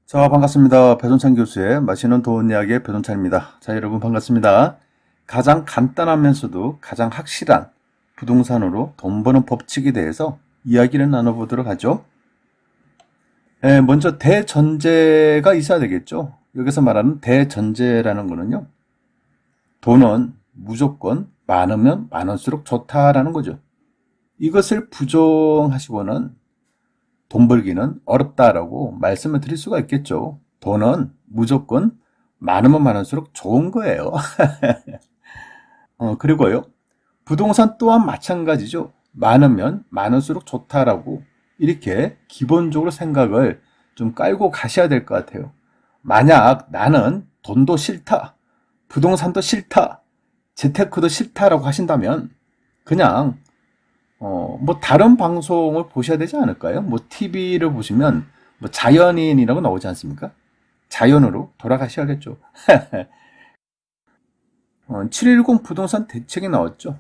자, 반갑습니다. 배돈찬 교수의 맛있는 도움 이야기의 배돈찬입니다. 자, 여러분 반갑습니다. 가장 간단하면서도 가장 확실한 부동산으로 돈 버는 법칙에 대해서 이야기를 나눠보도록 하죠. 먼저 대전제가 있어야 되겠죠. 여기서 말하는 대전제라는 거는요. 돈은 무조건 많으면 많을수록 좋다라는 거죠. 이것을 부정하시고는 돈 벌기는 어렵다라고 말씀을 드릴 수가 있겠죠. 돈은 무조건 많으면 많을수록 좋은 거예요. 그리고요. 부동산 또한 마찬가지죠. 많으면 많을수록 좋다라고 이렇게 기본적으로 생각을 좀 깔고 가셔야 될 것 같아요. 만약 나는 돈도 싫다, 부동산도 싫다, 재테크도 싫다라고 하신다면 그냥 뭐 다른 방송을 보셔야 되지 않을까요? 뭐 TV를 보시면 뭐 자연인이라고 나오지 않습니까? 자연으로 돌아가셔야겠죠. 710 부동산 대책이 나왔죠.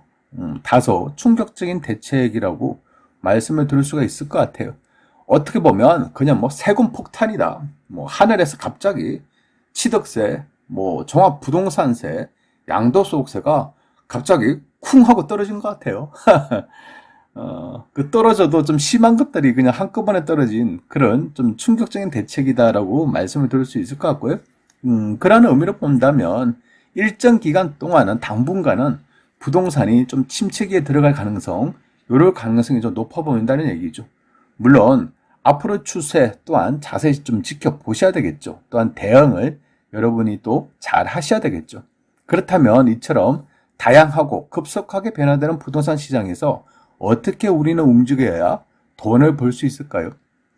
다소 충격적인 대책이라고 말씀을 드릴 수가 있을 것 같아요. 어떻게 보면 그냥 뭐 세금 폭탄이다. 뭐 하늘에서 갑자기 취득세, 뭐 종합부동산세, 양도소득세가 갑자기 쿵 하고 떨어진 것 같아요. 그 떨어져도 좀 심한 것들이 그냥 한꺼번에 떨어진 그런 좀 충격적인 대책이다라고 말씀을 드릴 수 있을 것 같고요. 그런 의미로 본다면 일정 기간 동안은 당분간은 부동산이 좀 침체기에 들어갈 가능성, 요럴 가능성이 좀 높아 보인다는 얘기죠. 물론 앞으로 추세 또한 자세히 좀 지켜보셔야 되겠죠. 또한 대응을 여러분이 또 잘 하셔야 되겠죠. 그렇다면 이처럼 다양하고 급속하게 변화되는 부동산 시장에서 어떻게 우리는 움직여야 돈을 벌 수 있을까요?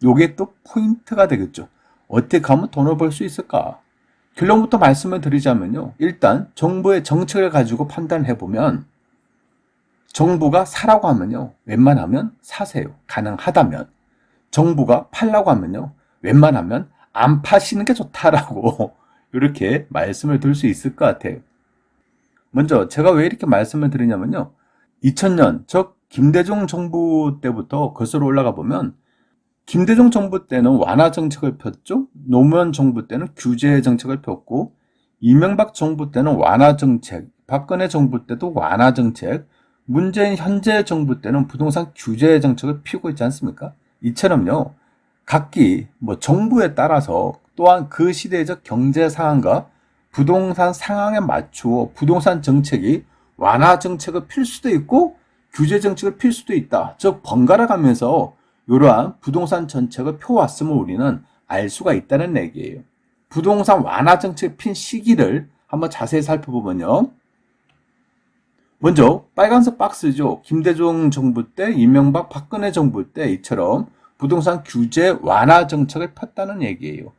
요게 또 포인트가 되겠죠. 어떻게 하면 돈을 벌 수 있을까? 결론부터 말씀을 드리자면요. 일단 정부의 정책을 가지고 판단해보면 정부가 사라고 하면요. 웬만하면 사세요. 가능하다면. 정부가 팔라고 하면요. 웬만하면 안 파시는 게 좋다라고 이렇게 말씀을 드릴 수 있을 것 같아요. 먼저 제가 왜 이렇게 말씀을 드리냐면요. 2000년, 즉 김대중 정부 때부터 거슬러 올라가 보면 김대중 정부 때는 완화 정책을 폈죠. 노무현 정부 때는 규제 정책을 폈고 이명박 정부 때는 완화 정책, 박근혜 정부 때도 완화 정책, 문재인 현재 정부 때는 부동산 규제 정책을 피우고 있지 않습니까? 이처럼요. 각기 뭐 정부에 따라서 또한 그 시대적 경제 상황과 부동산 상황에 맞추어 부동산 정책이 완화 정책을 필 수도 있고 규제 정책을 필 수도 있다. 즉 번갈아 가면서 이러한 부동산 정책을 펴왔음을 우리는 알 수가 있다는 얘기예요. 부동산 완화 정책 핀 시기를 한번 자세히 살펴보면요. 먼저 빨간색 박스죠. 김대중 정부 때, 이명박, 박근혜 정부 때 이처럼 부동산 규제 완화 정책을 폈다는 얘기예요.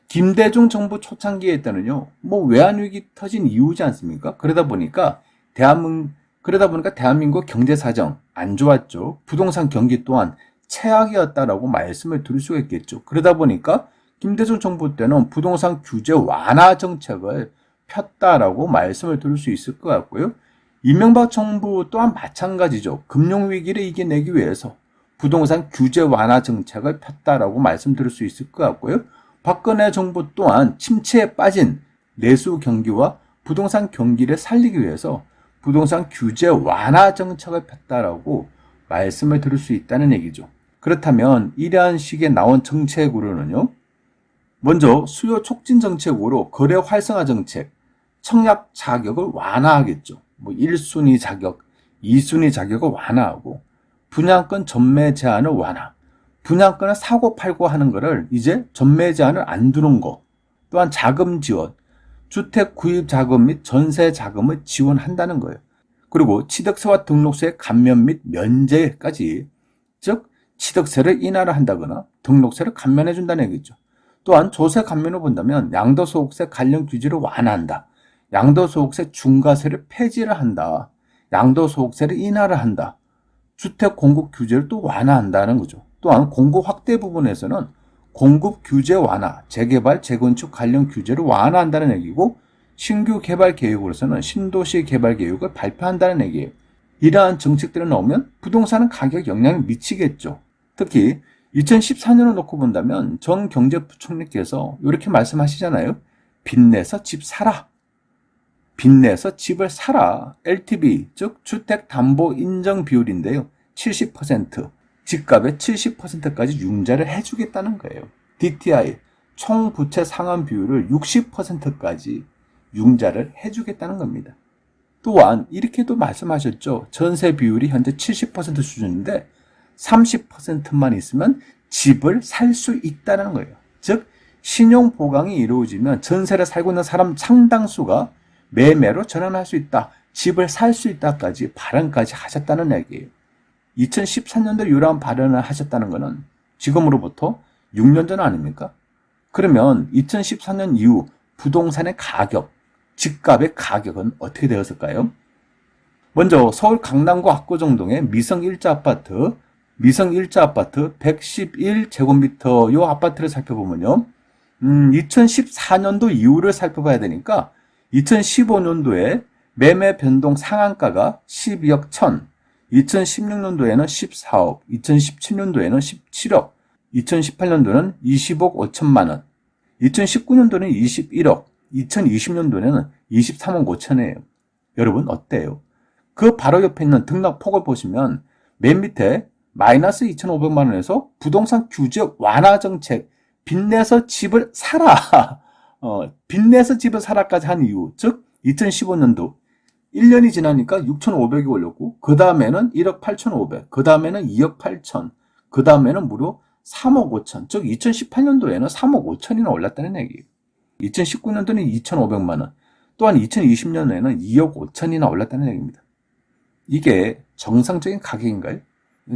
김대중 정부 초창기에 때는요. 뭐 외환위기 터진 이유지 않습니까? 그러다 보니까 대한민국 경제 사정 안 좋았죠. 부동산 경기 또한 최악이었다라고 말씀을 드릴 수가 있겠죠. 그러다 보니까 김대중 정부 때는 부동산 규제 완화 정책을 폈다라고 말씀을 드릴 수 있을 것 같고요. 이명박 정부 또한 마찬가지죠. 금융위기를 이겨내기 위해서 부동산 규제 완화 정책을 폈다라고 말씀드릴 수 있을 것 같고요. 박근혜 정부 또한 침체에 빠진 내수 경기와 부동산 경기를 살리기 위해서 부동산 규제 완화 정책을 폈다라고 말씀을 드릴 수 있다는 얘기죠. 그렇다면 이러한 식의 나온 정책으로는요. 먼저 수요 촉진 정책으로 거래 활성화 정책, 청약 자격을 완화하겠죠. 뭐 1순위 자격, 2순위 자격을 완화하고 분양권 전매 제한을 완화. 분양권을 사고 팔고 하는 거를 이제 전매 제한을 안 두는 거. 또한 자금 지원, 주택 구입 자금 및 전세 자금을 지원한다는 거예요. 그리고 취득세와 등록세 감면 및 면제까지, 즉 취득세를 인하를 한다거나 등록세를 감면해 준다는 얘기죠. 또한 조세 감면을 본다면 양도소득세 관련 규제를 완화한다. 양도소득세 중과세를 폐지를 한다. 양도소득세를 인하를 한다. 주택 공급 규제를 또 완화한다는 거죠. 또한 공급 확대 부분에서는 공급 규제 완화, 재개발, 재건축 관련 규제를 완화한다는 얘기고 신규 개발 계획으로서는 신도시 개발 계획을 발표한다는 얘기예요. 이러한 정책들이 나오면 부동산은 가격 영향을 미치겠죠. 특히 2014년을 놓고 본다면 정 경제부총리께서 이렇게 말씀하시잖아요. 빚내서 집 사라. 빚내서 집을 사라. LTV, 즉 주택담보인정비율인데요. 70%, 집값의 70%까지 융자를 해주겠다는 거예요. DTI, 총부채 상환 비율을 60%까지 융자를 해주겠다는 겁니다. 또한 이렇게도 말씀하셨죠. 전세 비율이 현재 70% 수준인데 30%만 있으면 집을 살 수 있다는 거예요. 즉 신용 보강이 이루어지면 전세를 살고 있는 사람 상당수가 매매로 전환할 수 있다. 집을 살 수 있다까지 발언까지 하셨다는 얘기예요. 2014년도 이러한 발언을 하셨다는 것은 지금으로부터 6년 전 아닙니까? 그러면 2014년 이후 부동산의 가격, 집값의 가격은 어떻게 되었을까요? 먼저 서울 강남구 압구정동의 미성 1자 아파트 111제곱미터 이 아파트를 살펴보면요. 2014년도 이후를 살펴봐야 되니까 2015년도에 매매 변동 상한가가 12억 1천, 2016년도에는 14억, 2017년도에는 17억, 2018년도는 20억 5천만 원, 2019년도는 21억, 2020년도에는 23억 5천이에요. 여러분 어때요? 그 바로 옆에 있는 등락폭을 보시면 맨 밑에 마이너스 2,500만 원에서 부동산 규제 완화 정책, 빚내서 집을 사라. 빚내서 집을 사라까지 한 이유, 즉 2015년도 1년이 지나니까 6,500이 올렸고 그 다음에는 1억 8,500, 그 다음에는 2억 8천, 그 다음에는 무려 3억 5천, 즉 2018년도에는 3억 5천이나 올랐다는 얘기예요. 2019년도는 2,500만 원, 또한 2020년에는 2억 5천이나 올랐다는 얘기입니다. 이게 정상적인 가격인가요?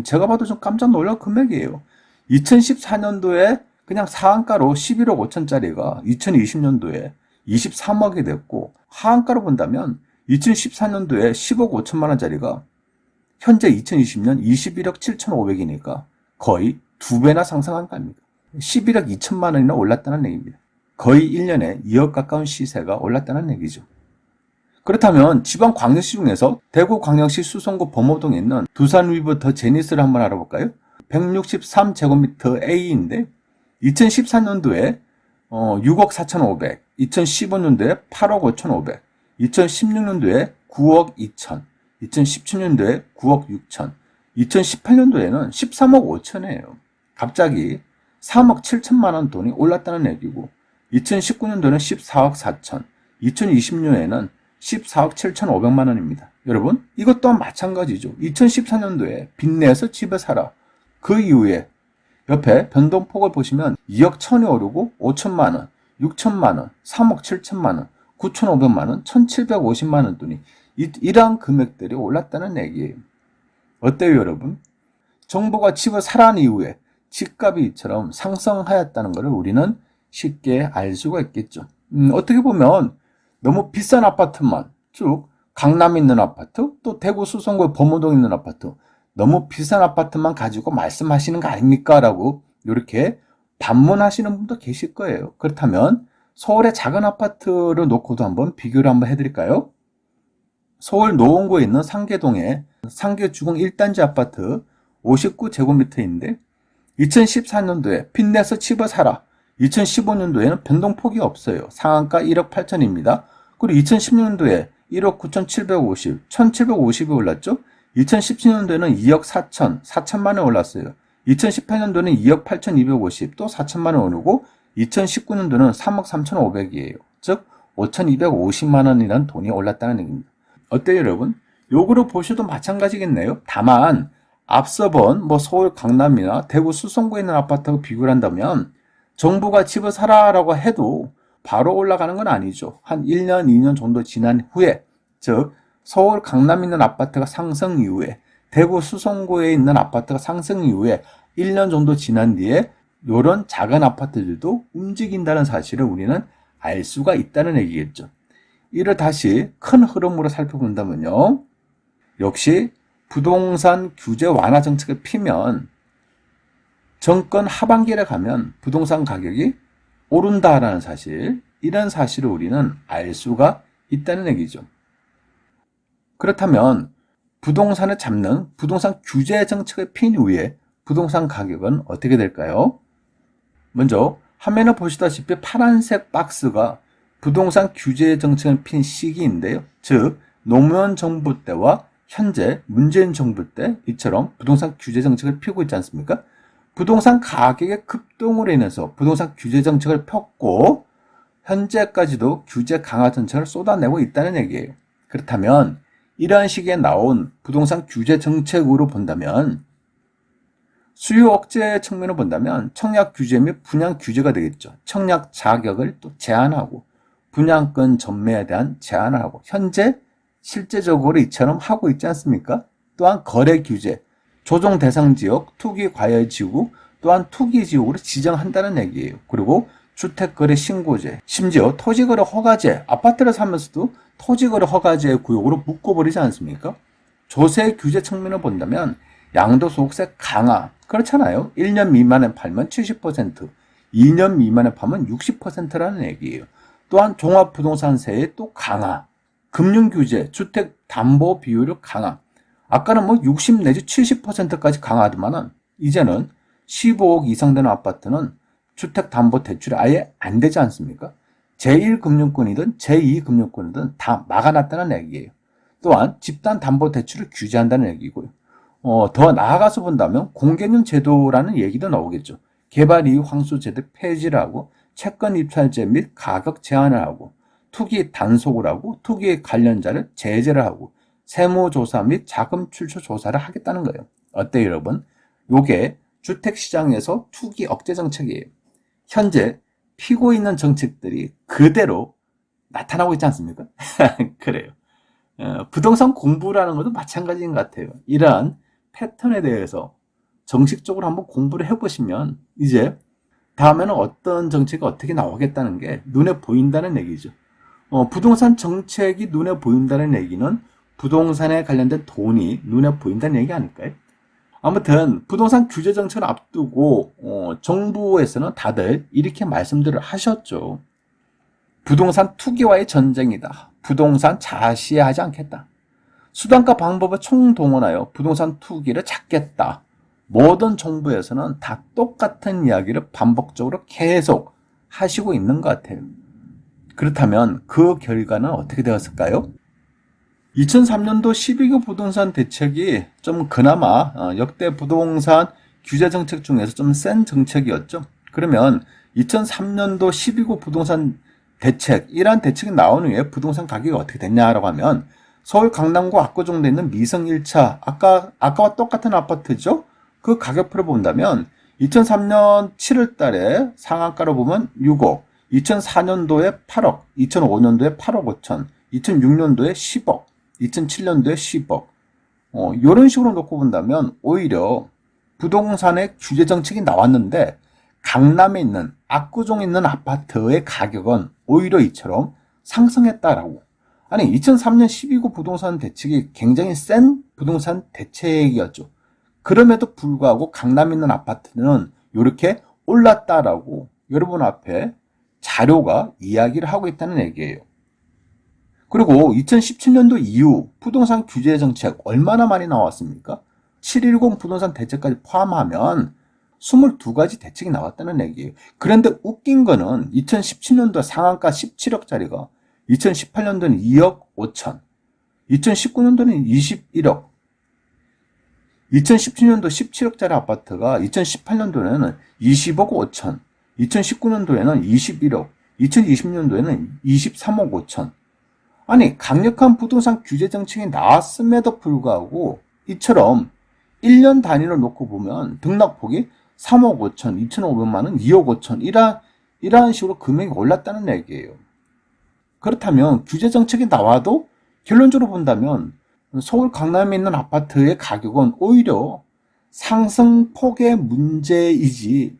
제가 봐도 좀 깜짝 놀랄 금액이에요. 2014년도에 그냥 상한가로 11억 5천짜리가 2020년도에 23억이 됐고, 하한가로 본다면 2014년도에 10억 5천만 원짜리가 현재 2020년 21억 7,500이니까 거의 2배나 상승한 거 아닙니까? 11억 2천만 원이나 올랐다는 얘기입니다. 거의 1년에 2억 가까운 시세가 올랐다는 얘기죠. 그렇다면 지방광역시 중에서 대구광역시 수성구 범호동에 있는 두산 리버터 제니스를 한번 알아볼까요? 163제곱미터 A인데 2014년도에 6억 4,500, 2015년도에 8억 5,500, 2016년도에 9억 2천, 2017년도에 9억 6천, 2018년도에는 13억 5천이에요. 갑자기 3억 7천만 원 돈이 올랐다는 얘기고 2019년도에는 14억 4천, 2020년에는 14억 7,500만 원입니다. 여러분, 이것 또한 마찬가지죠. 2014년도에 빚내서 집을 사라. 그 이후에 옆에 변동폭을 보시면 2억 1천이 오르고 5천만 원, 6천만 원, 3억 7천만 원, 9,500만 원, 1,750만 원 돈이 이러한 금액들이 올랐다는 얘기예요. 어때요, 여러분? 정부가 집을 사라는 이후에 집값이 이처럼 상승하였다는 것을 우리는 쉽게 알 수가 있겠죠. 어떻게 보면 너무 비싼 아파트만, 쭉 강남에 있는 아파트, 또 대구 수성구에 범호동에 있는 아파트, 너무 비싼 아파트만 가지고 말씀하시는 거 아닙니까? 라고 이렇게 반문하시는 분도 계실 거예요. 그렇다면 서울의 작은 아파트를 놓고도 한번 비교를 한번 해드릴까요? 서울 노원구에 있는 상계동의 상계주공 1단지 아파트 59제곱미터인데 2014년도에 빚내서 집을 사라. 2015년도에는 변동폭이 없어요. 상한가 1억 8천입니다. 그리고 2016년도에 1억 9,750, 1,750이 올랐죠? 2017년도에는 2억 4천, 4천만 원 올랐어요. 2018년도는 2억 8,250, 또 4천만 원 오르고 2019년도는 3억 3,500이에요. 즉 5,250만 원이라는 돈이 올랐다는 얘기입니다. 어때요, 여러분? 요거로 보셔도 마찬가지겠네요. 다만 앞서 본 서울 강남이나 대구 수성구에 있는 아파트하고 비교를 한다면 정부가 집을 사라라고 해도 바로 올라가는 건 아니죠. 한 1년, 2년 정도 지난 후에, 즉 서울 강남에 있는 아파트가 상승 이후에 대구 수성구에 있는 아파트가 상승 이후에 1년 정도 지난 뒤에 이런 작은 아파트들도 움직인다는 사실을 우리는 알 수가 있다는 얘기겠죠. 이를 다시 큰 흐름으로 살펴본다면요. 역시 부동산 규제 완화 정책을 피면 정권 하반기에 가면 부동산 가격이 오른다라는 사실, 이런 사실을 우리는 알 수가 있다는 얘기죠. 그렇다면 부동산을 잡는 부동산 규제 정책을 핀 후에 부동산 가격은 어떻게 될까요? 먼저 화면에 보시다시피 파란색 박스가 부동산 규제 정책을 핀 시기인데요. 즉 노무현 정부 때와 현재 문재인 정부 때 이처럼 부동산 규제 정책을 펴고 있지 않습니까? 부동산 가격의 급등으로 인해서 부동산 규제 정책을 폈고 현재까지도 규제 강화 정책을 쏟아내고 있다는 얘기예요. 그렇다면 이러한 시기에 나온 부동산 규제 정책으로 본다면 수요 억제 측면으로 본다면 청약 규제 및 분양 규제가 되겠죠. 청약 자격을 또 제한하고 분양권 전매에 대한 제한을 하고 현재 실제적으로 이처럼 하고 있지 않습니까? 또한 거래 규제, 조정 대상 지역, 투기 과열 지구, 또한 투기 지역으로 지정한다는 얘기예요. 그리고 주택거래 신고제, 심지어 토지거래 허가제, 아파트를 사면서도 토지거래 허가제 구역으로 묶어버리지 않습니까? 조세 규제 측면을 본다면 양도소득세 강화, 그렇잖아요. 1년 미만에 팔면 70%, 2년 미만에 팔면 60%라는 얘기예요. 또한 종합부동산세의 또 강화, 금융규제, 주택담보 비율을 강화. 아까는 60 내지 70%까지 강화하더만은 이제는 15억 이상 되는 아파트는 주택담보대출이 아예 안 되지 않습니까? 제1금융권이든 제2금융권이든 다 막아놨다는 얘기예요. 또한 집단담보대출을 규제한다는 얘기고요. 더 나아가서 본다면 공개명 제도라는 얘기도 나오겠죠. 개발 이후 황수제도 폐지를 하고 채권 입찰제 및 가격 제한을 하고 투기 단속을 하고 투기 관련자를 제재를 하고 세무조사 및 자금 출처 조사를 하겠다는 거예요. 어때요, 여러분? 요게 주택시장에서 투기 억제 정책이에요. 현재 피고 있는 정책들이 그대로 나타나고 있지 않습니까? 그래요. 부동산 공부라는 것도 마찬가지인 것 같아요. 이러한 패턴에 대해서 정식적으로 한번 공부를 해보시면 이제 다음에는 어떤 정책이 어떻게 나오겠다는 게 눈에 보인다는 얘기죠. 부동산 정책이 눈에 보인다는 얘기는 부동산에 관련된 돈이 눈에 보인다는 얘기 아닐까요? 아무튼 부동산 규제 정책을 앞두고 정부에서는 다들 이렇게 말씀들을 하셨죠. 부동산 투기와의 전쟁이다. 부동산 자시하지 않겠다. 수단과 방법을 총동원하여 부동산 투기를 잡겠다. 모든 정부에서는 다 똑같은 이야기를 반복적으로 계속 하시고 있는 것 같아요. 그렇다면 그 결과는 어떻게 되었을까요? 2003년도 12구 부동산 대책이 좀 그나마 역대 부동산 규제 정책 중에서 좀 센 정책이었죠. 그러면 2003년도 12구 부동산 대책, 이러한 대책이 나온 후에 부동산 가격이 어떻게 됐냐라고 하면 서울 강남구 압구정도에 있는 미성 1차, 아까와 똑같은 아파트죠. 그 가격표를 본다면 2003년 7월 달에 상한가로 보면 6억, 2004년도에 8억, 2005년도에 8억 5천, 2006년도에 10억, 2007년도에 10억. 이런 식으로 놓고 본다면 오히려 부동산의 규제 정책이 나왔는데 강남에 있는 압구정에 있는 아파트의 가격은 오히려 이처럼 상승했다라고. 아니 2003년 12구 부동산 대책이 굉장히 센 부동산 대책이었죠. 그럼에도 불구하고 강남에 있는 아파트는 이렇게 올랐다라고 여러분 앞에 자료가 이야기를 하고 있다는 얘기예요. 그리고 2017년도 이후 부동산 규제 정책 얼마나 많이 나왔습니까? 710 부동산 대책까지 포함하면 22가지 대책이 나왔다는 얘기예요. 그런데 웃긴 거는 2017년도 상한가 17억짜리가 2018년도는 2억 5천, 2019년도는 21억, 2017년도 17억짜리 아파트가 2018년도에는 20억 5천, 2019년도에는 21억, 2020년도에는 23억 5천. 아니 강력한 부동산 규제 정책이 나왔음에도 불구하고 이처럼 1년 단위로 놓고 보면 등락폭이 3억 5천, 2,500만 원, 2억 5천 이러한 식으로 금액이 올랐다는 얘기예요. 그렇다면 규제 정책이 나와도 결론적으로 본다면 서울 강남에 있는 아파트의 가격은 오히려 상승폭의 문제이지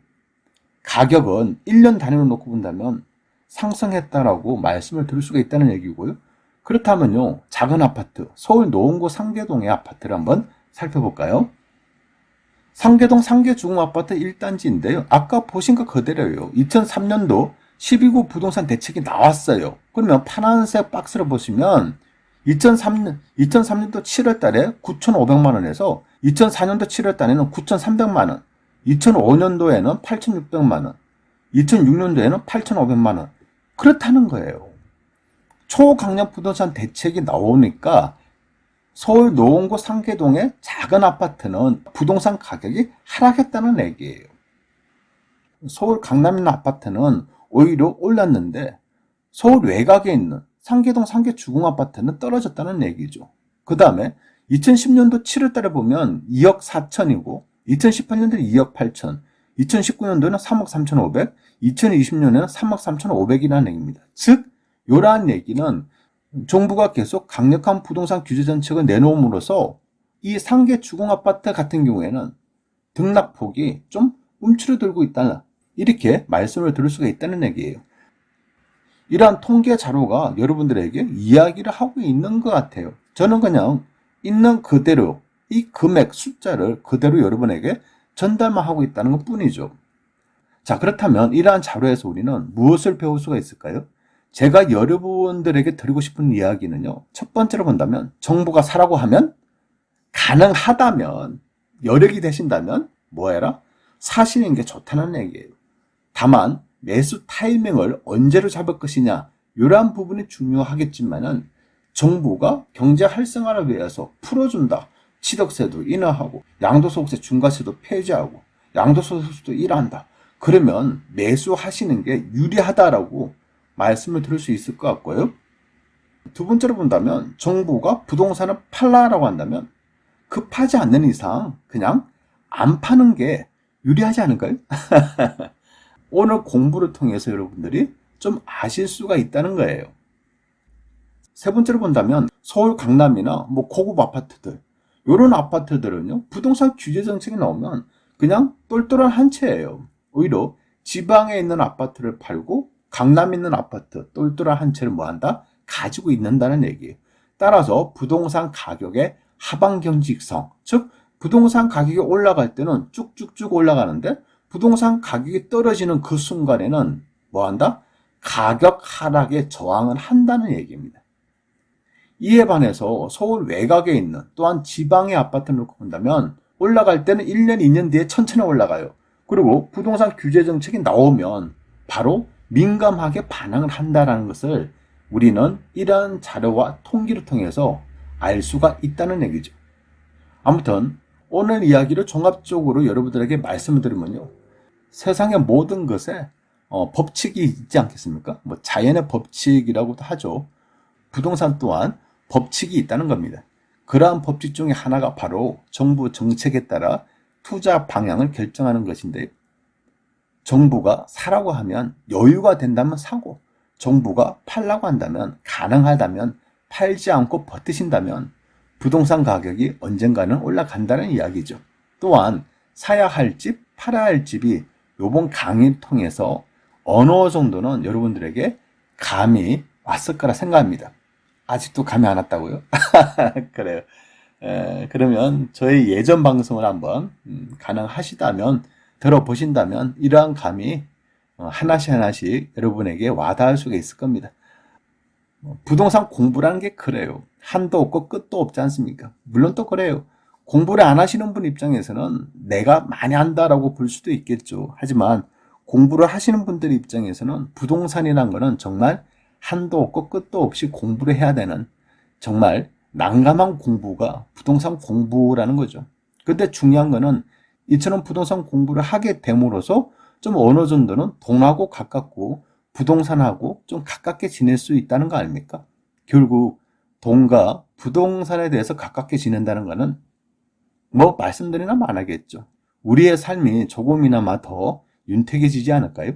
가격은 1년 단위로 놓고 본다면 상승했다라고 말씀을 드릴 수가 있다는 얘기고요. 그렇다면요, 작은 아파트, 서울 노원구 상계동의 아파트를 한번 살펴볼까요? 상계동 상계중앙아파트 1단지인데요. 아까 보신 거 그대로예요. 2003년도 12구 부동산 대책이 나왔어요. 그러면 파란색 박스를 보시면 2003년도 7월 달에 9,500만 원에서 2004년도 7월 달에는 9,300만 원, 2005년도에는 8,600만 원, 2006년도에는 8,500만 원. 그렇다는 거예요. 초강력 부동산 대책이 나오니까 서울 노원구 상계동의 작은 아파트는 부동산 가격이 하락했다는 얘기예요. 서울 강남에 있는 아파트는 오히려 올랐는데 서울 외곽에 있는 상계동 상계주공 아파트는 떨어졌다는 얘기죠. 그 다음에 2010년도 7월 달에 보면 2억 4천이고 2018년도에 2억 8천, 2019년도에는 3억 3,500, 2020년에는 3억 3,500이라는 얘기입니다. 즉 이러한 얘기는 정부가 계속 강력한 부동산 규제 정책을 내놓음으로써 이 상계 주공 아파트 같은 경우에는 등락폭이 좀 움츠러들고 있다. 이렇게 말씀을 드릴 수가 있다는 얘기예요. 이러한 통계 자료가 여러분들에게 이야기를 하고 있는 것 같아요. 저는 그냥 있는 그대로 이 금액 숫자를 그대로 여러분에게 전달만 하고 있다는 것 뿐이죠. 자, 그렇다면 이러한 자료에서 우리는 무엇을 배울 수가 있을까요? 제가 여러분들에게 드리고 싶은 이야기는요. 첫 번째로 본다면 정부가 사라고 하면 가능하다면 여력이 되신다면 뭐해라? 사시는 게 좋다는 얘기예요. 다만 매수 타이밍을 언제로 잡을 것이냐 이러한 부분이 중요하겠지만은 정부가 경제 활성화를 위해서 풀어준다. 취득세도 인하하고 양도소득세 중과세도 폐지하고 양도소득세도 인하한다. 그러면 매수하시는 게 유리하다라고 말씀을 드릴 수 있을 것 같고요. 두 번째로 본다면 정부가 부동산을 팔라라고 한다면 급하지 않는 이상 그냥 안 파는 게 유리하지 않을까요? 오늘 공부를 통해서 여러분들이 좀 아실 수가 있다는 거예요. 세 번째로 본다면 서울 강남이나 뭐 고급 아파트들 이런 아파트들은요 부동산 규제 정책이 나오면 그냥 똘똘한 한 채예요. 오히려 지방에 있는 아파트를 팔고 강남에 있는 아파트 똘똘한 한 채를 뭐한다? 가지고 있는다는 얘기예요. 따라서 부동산 가격의 하방 경직성, 즉 부동산 가격이 올라갈 때는 쭉쭉쭉 올라가는데 부동산 가격이 떨어지는 그 순간에는 뭐한다? 가격 하락에 저항을 한다는 얘기입니다. 이에 반해서 서울 외곽에 있는 또한 지방의 아파트를 놓고 본다면 올라갈 때는 1년, 2년 뒤에 천천히 올라가요. 그리고 부동산 규제 정책이 나오면 바로 민감하게 반응을 한다는 것을 우리는 이러한 자료와 통계를 통해서 알 수가 있다는 얘기죠. 아무튼 오늘 이야기를 종합적으로 여러분들에게 말씀을 드리면요. 세상의 모든 것에 법칙이 있지 않겠습니까? 뭐 자연의 법칙이라고도 하죠. 부동산 또한 법칙이 있다는 겁니다. 그러한 법칙 중에 하나가 바로 정부 정책에 따라 투자 방향을 결정하는 것인데 정부가 사라고 하면 여유가 된다면 사고 정부가 팔라고 한다면 가능하다면 팔지 않고 버티신다면 부동산 가격이 언젠가는 올라간다는 이야기죠. 또한 사야 할 집, 팔아야 할 집이 이번 강의를 통해서 어느 정도는 여러분들에게 감이 왔을 거라 생각합니다. 아직도 감이 안 왔다고요? 그래요. 그러면 저희 예전 방송을 한번 가능하시다면 들어보신다면 이러한 감이 하나씩 하나씩 여러분에게 와닿을 수가 있을 겁니다. 부동산 공부라는 게 그래요. 한도 없고 끝도 없지 않습니까? 물론 또 그래요. 공부를 안 하시는 분 입장에서는 내가 많이 한다라고 볼 수도 있겠죠. 하지만 공부를 하시는 분들 입장에서는 부동산이란 거는 정말 한도 없고 끝도 없이 공부를 해야 되는 정말 난감한 공부가 부동산 공부라는 거죠. 근데 중요한 거는 이처럼 부동산 공부를 하게 됨으로써 좀 어느 정도는 돈하고 가깝고 부동산하고 좀 가깝게 지낼 수 있다는 거 아닙니까? 결국 돈과 부동산에 대해서 가깝게 지낸다는 거는 뭐 말씀드리나 말하겠죠. 우리의 삶이 조금이나마 더 윤택해지지 않을까요?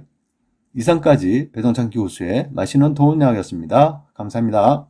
이상까지 배동찬 교수의 맛있는 도움 이야기였습니다. 감사합니다.